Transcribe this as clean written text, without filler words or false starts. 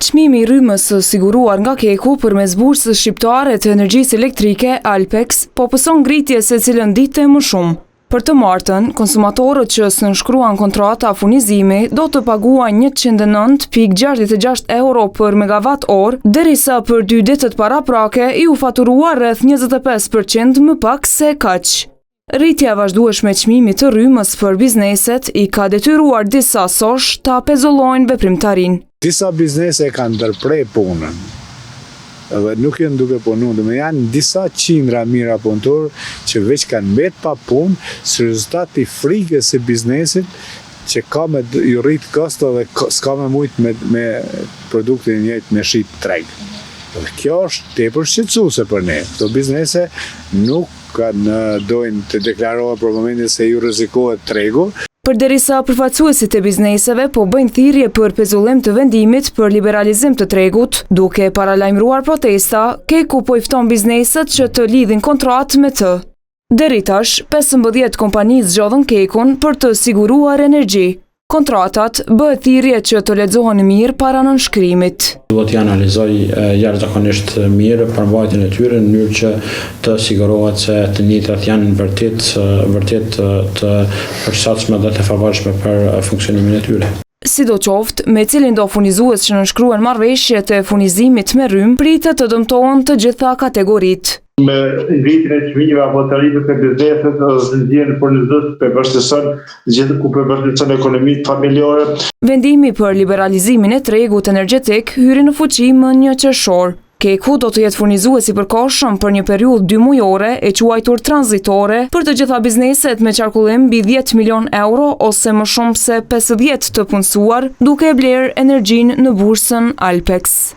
Çmimi i rrymës së siguruar nga Keku përmes bursës shqiptare të energjisë elektrike Alpex po pëson ngritje secilën ditë më shumë. Për të martën, konsumatorët që nënshkruan kontrata furnizimi do të paguajnë 109,66 euro për megawatt orë, derisa për 2 ditët paraprake i u faturua rreth 25% më pak se kaq. Rritja vazhdueshme e çmimit të rrymës për bizneset i ka detyruar disa sosh ta pezullojnë veprimtarinë. Disa biznese kanë ndërprej punën, dhe nuk janë duke punu, dhe janë disa qindra mira punëtorë që veç kanë mbet pa punë, si rezultat i frikës së biznesit që ka me i rrit kosto dhe s'ka me mujtë me produktin njëjtë me shit treg. Dhe kjo është tepër shqetësuese për ne. Këto biznese nuk dojnë të deklarohen për momentin se ju rrezikohet tregu. Përderisa përfaqësuesit e bizneseve po bëjnë thirrje për pezullim të vendimit për liberalizim të tregut, duke paralajmëruar protesta, Keku po i fton bizneset që të lidhin kontratë me të. Deri tash, 15 kompani zgjodhen Kekun për të siguruar energji. Kontratat bëhet thirrje që të lexohen mirë para nënshkrimit. Duhet t'i analizoj jashtëzakonisht mirë përmbajtjen e tyre në mënyrë që të sigurohet se të njëjtat janë vërtet të përshtatshme dhe të favorshme për funksionimin e tyre. Sidoqoftë, me cilin do furnizues që nënshkruan marrëveshjet e furnizimit me rrymë, pritet të dëmtohen të gjitha kategoritë. Me ngritjen e çmimeve apo tarifeve të biznesit ose ndjenjën furnizues përvështeson gjithë ku përvështeson ekonomitë familjare. Vendimi për liberalizimin e tregut energjetik hyri në fuqi më 1 qershor. Keku do të jetë furnizues i përkohshëm për një periudhë 2 mujore e quajtur tranzitore për të gjitha bizneset me qarkullim mbi 10 milion euro ose më shumë se 50 të punësuar, duke e blerë energjinë në bursën Alpex.